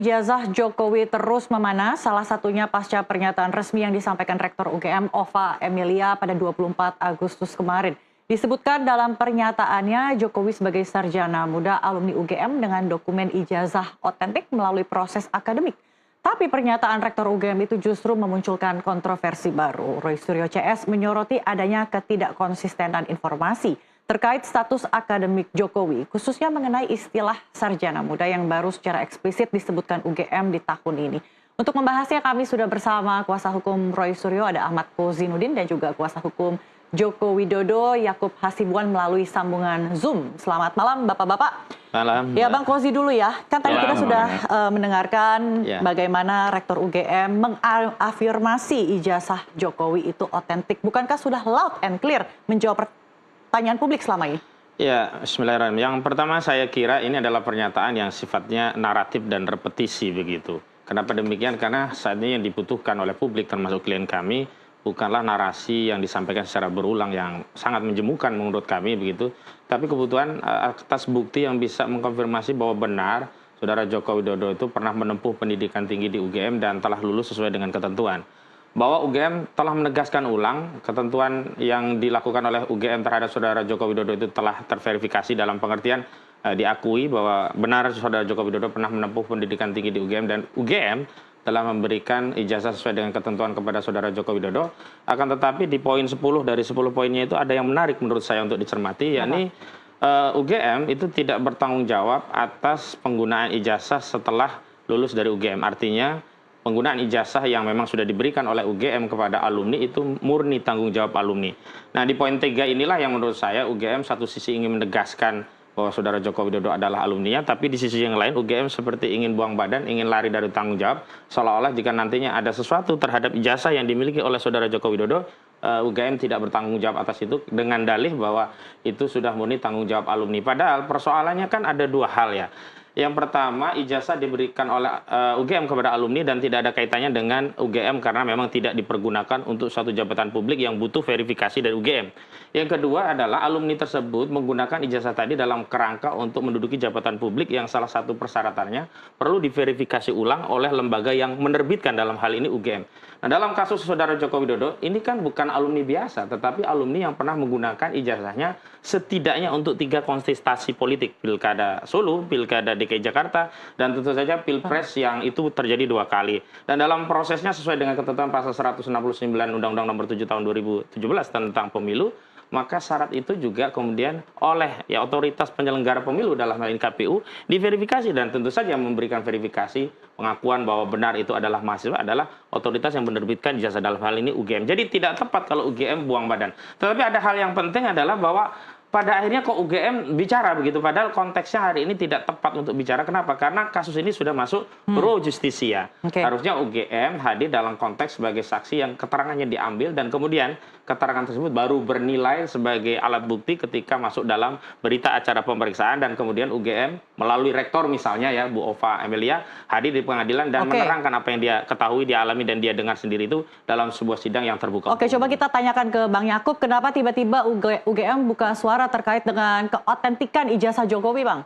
Ijazah Jokowi terus memanas, salah satunya pasca pernyataan resmi yang disampaikan Rektor UGM Ova Emilia pada 24 Agustus kemarin. Disebutkan dalam pernyataannya, Jokowi sebagai sarjana muda alumni UGM dengan dokumen ijazah otentik melalui proses akademik. Tapi pernyataan Rektor UGM itu justru memunculkan kontroversi baru. Roy Suryo CS menyoroti adanya ketidakkonsistenan informasi terkait status akademik Jokowi, khususnya mengenai istilah sarjana muda yang baru secara eksplisit disebutkan UGM di tahun ini. Untuk membahasnya kami sudah bersama kuasa hukum Roy Suryo, ada Ahmad Kozinudin, dan juga kuasa hukum Joko Widodo, Yakub Hasibuan melalui sambungan Zoom. Selamat malam Bapak-Bapak. Malam. Ya Bang Kozi dulu ya, kan tadi kita sudah mendengarkan bagaimana Rektor UGM mengafirmasi ijazah Jokowi itu otentik. Bukankah sudah loud and clear menjawab pertanyaan publik selama ini? Ya, bismillahirrahmanirrahim. Yang pertama saya kira ini adalah pernyataan yang sifatnya naratif dan repetisi begitu. Kenapa demikian? Karena saat ini yang dibutuhkan oleh publik termasuk klien kami bukanlah narasi yang disampaikan secara berulang yang sangat menjemukan menurut kami begitu. Tapi kebutuhan atas bukti yang bisa mengkonfirmasi bahwa benar Saudara Joko Widodo itu pernah menempuh pendidikan tinggi di UGM dan telah lulus sesuai dengan ketentuan. Bahwa UGM telah menegaskan ulang ketentuan yang dilakukan oleh UGM terhadap Saudara Joko Widodo itu telah terverifikasi dalam pengertian diakui bahwa benar Saudara Joko Widodo pernah menempuh pendidikan tinggi di UGM dan UGM telah memberikan ijazah sesuai dengan ketentuan kepada Saudara Joko Widodo. Akan tetapi di poin 10 dari 10 poinnya itu ada yang menarik menurut saya untuk dicermati, yakni UGM itu tidak bertanggung jawab atas penggunaan ijazah setelah lulus dari UGM. Artinya penggunaan ijazah yang memang sudah diberikan oleh UGM kepada alumni itu murni tanggung jawab alumni. Nah di poin 3 inilah yang menurut saya UGM satu sisi ingin menegaskan bahwa Saudara Joko Widodo adalah alumninya, tapi di sisi yang lain UGM seperti ingin buang badan, ingin lari dari tanggung jawab, seolah-olah jika nantinya ada sesuatu terhadap ijazah yang dimiliki oleh Saudara Joko Widodo, UGM tidak bertanggung jawab atas itu dengan dalih bahwa itu sudah murni tanggung jawab alumni. Padahal persoalannya kan ada dua hal ya. Yang pertama, ijazah diberikan oleh UGM kepada alumni dan tidak ada kaitannya dengan UGM karena memang tidak dipergunakan untuk suatu jabatan publik yang butuh verifikasi dari UGM. Yang kedua adalah alumni tersebut menggunakan ijazah tadi dalam kerangka untuk menduduki jabatan publik yang salah satu persyaratannya perlu diverifikasi ulang oleh lembaga yang menerbitkan, dalam hal ini UGM. Nah dalam kasus Saudara Joko Widodo, ini kan bukan alumni biasa, tetapi alumni yang pernah menggunakan ijazahnya setidaknya untuk 3 kontestasi politik, Pilkada Solo, Pilkada DKI Jakarta, dan tentu saja Pilpres yang itu terjadi 2 kali. Dan dalam prosesnya sesuai dengan ketentuan pasal 169 Undang-Undang Nomor 7 Tahun 2017 tentang pemilu, maka syarat itu juga kemudian oleh otoritas penyelenggara pemilu dalam hal ini KPU diverifikasi, dan tentu saja memberikan verifikasi pengakuan bahwa benar itu adalah mahasiswa adalah otoritas yang menerbitkan ijazah, dalam hal ini UGM. Jadi tidak tepat kalau UGM buang badan. Tetapi ada hal yang penting adalah bahwa pada akhirnya kok UGM bicara begitu, padahal konteksnya hari ini tidak tepat untuk bicara. Kenapa? Karena kasus ini sudah masuk pro justisia. Harusnya UGM hadir dalam konteks sebagai saksi yang keterangannya diambil dan kemudian keterangan tersebut baru bernilai sebagai alat bukti ketika masuk dalam berita acara pemeriksaan, dan kemudian UGM melalui rektor misalnya ya Bu Ova Emilia hadir di pengadilan dan menerangkan apa yang dia ketahui, dia alami dan dia dengar sendiri itu dalam sebuah sidang yang terbuka. Oke, coba kita tanyakan ke Bang Yakub, kenapa tiba-tiba UGM buka suara terkait dengan keotentikan ijazah Jokowi, Bang?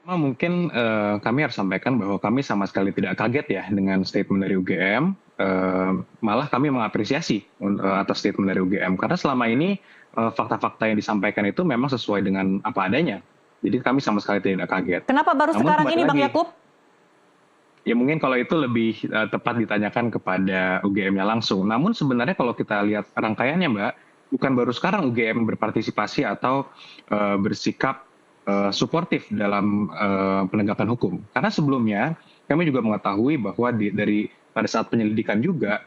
Mungkin kami harus sampaikan bahwa kami sama sekali tidak kaget ya dengan statement dari UGM. Malah kami mengapresiasi atas statement dari UGM karena selama ini fakta-fakta yang disampaikan itu memang sesuai dengan apa adanya. Jadi kami sama sekali tidak kaget. Kenapa baru sekarang ini, Bang Yakub? Ya mungkin kalau itu lebih tepat ditanyakan kepada UGM-nya langsung. Namun sebenarnya kalau kita lihat rangkaiannya, Mbak, bukan baru sekarang UGM berpartisipasi atau bersikap suportif dalam penegakan hukum. Karena sebelumnya kami juga mengetahui bahwa dari pada saat penyelidikan juga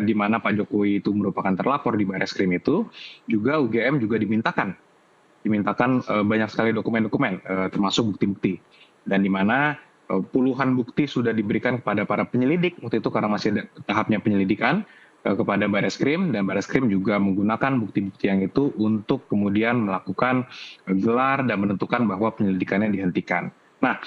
di mana Pak Jokowi itu merupakan terlapor di Barreskrim itu, juga UGM juga dimintakan banyak sekali dokumen-dokumen termasuk bukti-bukti, dan di mana puluhan bukti sudah diberikan kepada para penyelidik waktu itu karena masih ada tahapnya penyelidikan kepada Barreskrim, dan Barreskrim juga menggunakan bukti-bukti yang itu untuk kemudian melakukan gelar dan menentukan bahwa penyelidikannya dihentikan. Nah,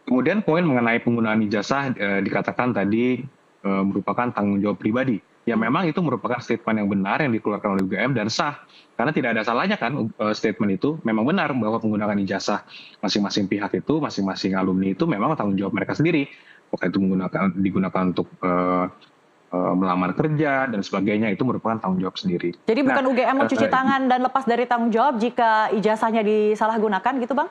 kemudian poin mengenai penggunaan ijazah dikatakan tadi merupakan tanggung jawab pribadi ya memang itu merupakan statement yang benar yang dikeluarkan oleh UGM dan sah. Karena tidak ada salahnya kan statement itu memang benar bahwa penggunaan ijazah masing-masing pihak itu, masing-masing alumni itu memang tanggung jawab mereka sendiri. Apakah itu digunakan untuk melamar kerja dan sebagainya, itu merupakan tanggung jawab sendiri. Jadi bukan UGM mencuci tangan dan lepas dari tanggung jawab jika ijazahnya disalahgunakan gitu Bang?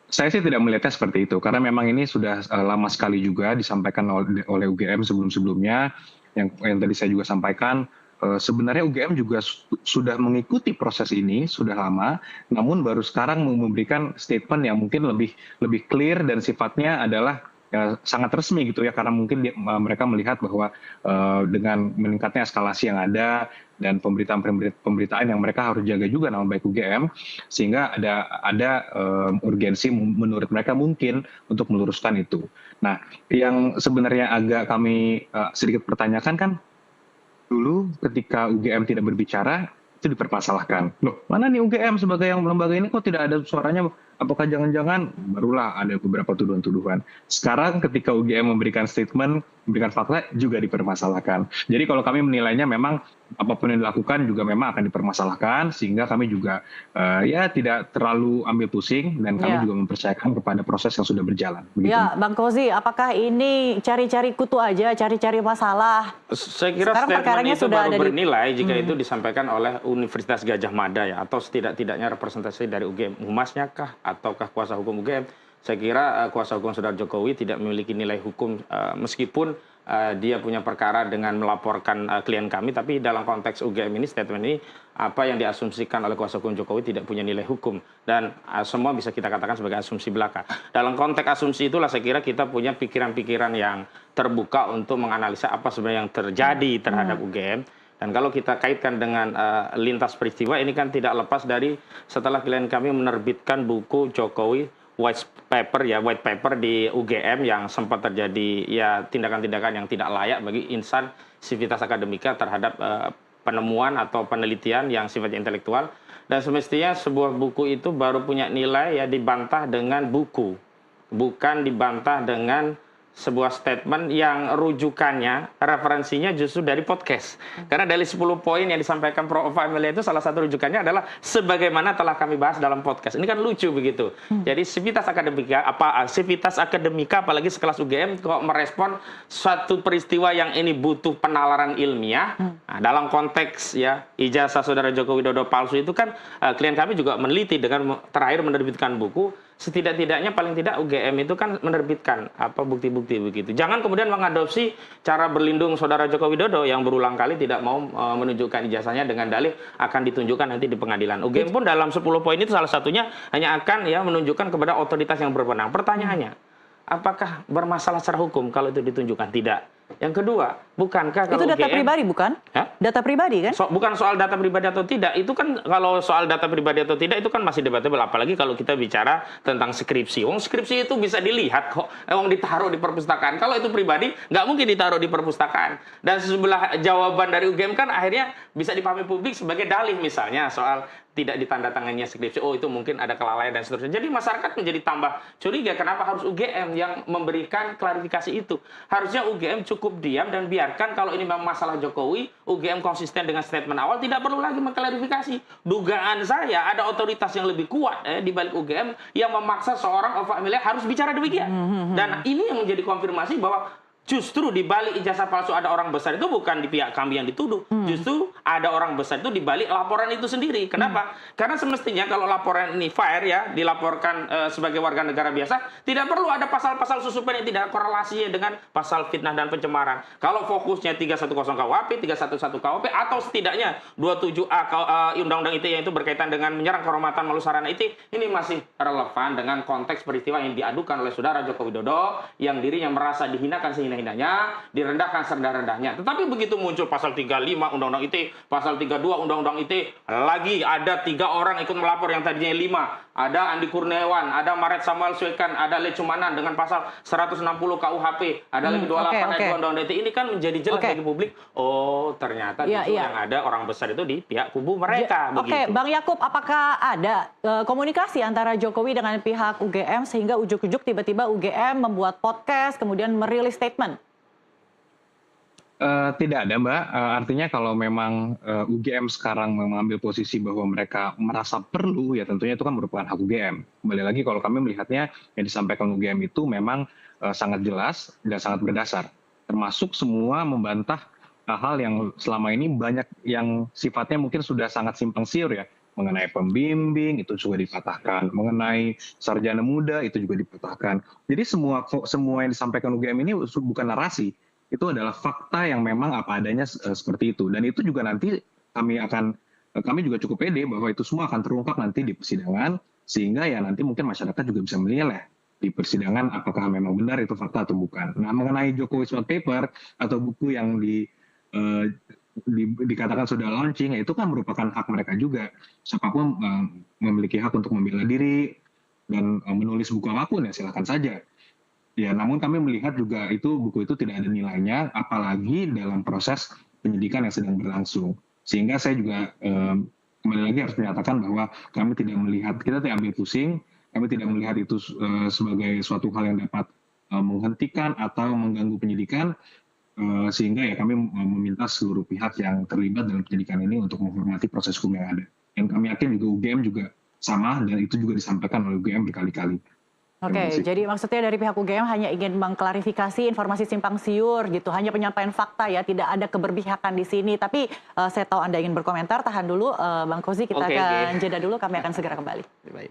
Saya sih tidak melihatnya seperti itu, karena memang ini sudah lama sekali juga disampaikan oleh UGM sebelum-sebelumnya. Yang tadi saya juga sampaikan, sebenarnya UGM juga sudah mengikuti proses ini sudah lama, namun baru sekarang memberikan statement yang mungkin lebih clear dan sifatnya adalah sangat resmi gitu ya, karena mungkin mereka melihat bahwa dengan meningkatnya eskalasi yang ada dan pemberitaan yang mereka harus jaga juga nama baik UGM, sehingga ada urgensi menurut mereka mungkin untuk meluruskan itu. Nah, yang sebenarnya agak kami sedikit pertanyakan kan, dulu ketika UGM tidak berbicara itu dipermasalahkan. Loh, mana nih UGM sebagai yang lembaga ini kok tidak ada suaranya? Apakah jangan-jangan barulah ada beberapa tuduhan-tuduhan. Sekarang ketika UGM memberikan statement, memberikan fakta juga dipermasalahkan. Jadi kalau kami menilainya memang apapun yang dilakukan juga memang akan dipermasalahkan, sehingga kami juga ya tidak terlalu ambil pusing dan kami juga mempercayakan kepada proses yang sudah berjalan. Begitu. Ya, Bang Kozi, apakah ini cari-cari kutu aja, cari-cari masalah? Saya kira Sekarang statement itu sudah baru bernilai jika itu disampaikan oleh Universitas Gadjah Mada ya, atau setidak-tidaknya representasi dari UGM. Humasnya kah ataukah kuasa hukum UGM? Saya kira kuasa hukum Saudara Jokowi tidak memiliki nilai hukum meskipun dia punya perkara dengan melaporkan klien kami, tapi dalam konteks UGM ini, statement ini, apa yang diasumsikan oleh kuasa hukum Jokowi tidak punya nilai hukum, dan semua bisa kita katakan sebagai asumsi belaka. Dalam konteks asumsi itulah saya kira kita punya pikiran-pikiran yang terbuka untuk menganalisa apa sebenarnya yang terjadi terhadap UGM. Dan kalau kita kaitkan dengan lintas peristiwa, ini kan tidak lepas dari setelah klien kami menerbitkan buku Jokowi white paper di UGM yang sempat terjadi ya tindakan-tindakan yang tidak layak bagi insan sivitas akademika terhadap penemuan atau penelitian yang sifatnya intelektual, dan semestinya sebuah buku itu baru punya nilai ya dibantah dengan buku, bukan dibantah dengan sebuah statement yang rujukannya, referensinya justru dari podcast. Karena dari 10 poin yang disampaikan Prof. Amelia itu salah satu rujukannya adalah sebagaimana telah kami bahas dalam podcast. Ini kan lucu begitu. Jadi sivitas akademika apalagi sekelas UGM kok merespon suatu peristiwa yang ini butuh penalaran ilmiah. Nah, dalam konteks ya ijazah Saudara Joko Widodo palsu itu kan klien kami juga meneliti dengan terakhir menerbitkan buku. Setidak-tidaknya paling tidak UGM itu kan menerbitkan apa bukti-bukti begitu. Jangan kemudian mengadopsi cara berlindung Saudara Joko Widodo yang berulang kali tidak mau menunjukkan ijazahnya dengan dalih akan ditunjukkan nanti di pengadilan. UGM pun dalam 10 poin itu salah satunya hanya akan ya menunjukkan kepada otoritas yang berwenang. Pertanyaannya, apakah bermasalah secara hukum kalau itu ditunjukkan? Tidak. Yang kedua, bukankah kalau itu data UGM, pribadi bukan? Data pribadi kan? Bukan soal data pribadi atau tidak. Itu kan kalau soal data pribadi atau tidak itu kan masih debatable. Apalagi kalau kita bicara tentang skripsi. Skripsi itu bisa dilihat kok. Ditaruh di perpustakaan. Kalau itu pribadi, nggak mungkin ditaruh di perpustakaan. Dan sebelah jawaban dari UGM kan akhirnya bisa dipahami publik sebagai dalih misalnya soal tidak ditandatangannya skripsi. Oh, itu mungkin ada kelalaian dan seterusnya. Jadi masyarakat menjadi tambah curiga kenapa harus UGM yang memberikan klarifikasi itu. Harusnya UGM cukup diam dan biarkan kalau ini memang masalah Jokowi, UGM konsisten dengan statement awal, tidak perlu lagi mengklarifikasi. Dugaan saya ada otoritas yang lebih kuat di balik UGM yang memaksa seorang Ova Amelia harus bicara demikian. Dan ini yang menjadi konfirmasi bahwa justru di balik ijazah palsu ada orang besar itu bukan di pihak kami yang dituduh. Justru ada orang besar itu di balik laporan itu sendiri. Kenapa? Karena semestinya kalau laporan ini fair ya, dilaporkan sebagai warga negara biasa, tidak perlu ada pasal-pasal susupen yang tidak korelasi dengan pasal fitnah dan pencemaran. Kalau fokusnya 310 KUHP, 311 KUHP, atau setidaknya 27A Undang-Undang ITE yang itu berkaitan dengan menyerang kehormatan malu sarana ITE, ini masih relevan dengan konteks peristiwa yang diadukan oleh Saudara Joko Widodo yang dirinya merasa dihinakan sehina-hinanya, direndahkan serendah-rendahnya. Tetapi begitu muncul pasal 35 Undang-Undang ITE, pasal 32 Undang-Undang ITE, lagi ada 3 orang ikut melapor yang tadinya 5. Ada Andi Kurniawan, ada Maret Samuel Swekan, ada Lecumanan dengan pasal 160 KUHP, ada lagi 28 ayat Undang-Undang ITE. Ini kan menjadi jelek bagi publik. Oh, ternyata justru yang ada orang besar itu di pihak kubu mereka. Oke, Bang Yakub, apakah ada komunikasi antara Jokowi dengan pihak UGM sehingga ujuk-ujuk tiba-tiba UGM membuat podcast kemudian merilis statement? Tidak ada Mbak, artinya kalau memang UGM sekarang mengambil posisi bahwa mereka merasa perlu, ya tentunya itu kan merupakan hak UGM. Kembali lagi kalau kami melihatnya yang disampaikan UGM itu memang sangat jelas dan sangat berdasar. Termasuk semua membantah hal-hal yang selama ini banyak yang sifatnya mungkin sudah sangat simpang siur ya. Mengenai pembimbing itu juga dipatahkan, mengenai sarjana muda itu juga dipatahkan. Jadi semua yang disampaikan UGM ini bukan narasi, itu adalah fakta yang memang apa adanya seperti itu. Dan itu juga nanti kami juga cukup pede bahwa itu semua akan terungkap nanti di persidangan, sehingga ya nanti mungkin masyarakat juga bisa menilai di persidangan apakah memang benar itu fakta atau bukan. Nah, mengenai Jokowi White Paper atau buku yang eh, dikatakan sudah launching, ya itu kan merupakan hak mereka juga. Siapapun memiliki hak untuk membela diri dan menulis buku apapun ya silakan saja. Ya, namun kami melihat juga buku itu tidak ada nilainya, apalagi dalam proses penyidikan yang sedang berlangsung. Sehingga saya juga kembali lagi harus menyatakan bahwa kami tidak melihat, kita tidak ambil pusing, kami tidak melihat itu sebagai suatu hal yang dapat menghentikan atau mengganggu penyidikan, sehingga ya kami meminta seluruh pihak yang terlibat dalam penyidikan ini untuk menghormati proses hukum yang ada. Dan kami yakin juga UGM juga sama, dan itu juga disampaikan oleh UGM berkali-kali. Oke, jadi maksudnya dari pihak UGM hanya ingin mengklarifikasi informasi simpang siur gitu, hanya penyampaian fakta ya, tidak ada keberpihakan di sini. Tapi saya tahu Anda ingin berkomentar, tahan dulu Bang Kozi, kita akan jeda dulu, kami akan segera kembali. Baik.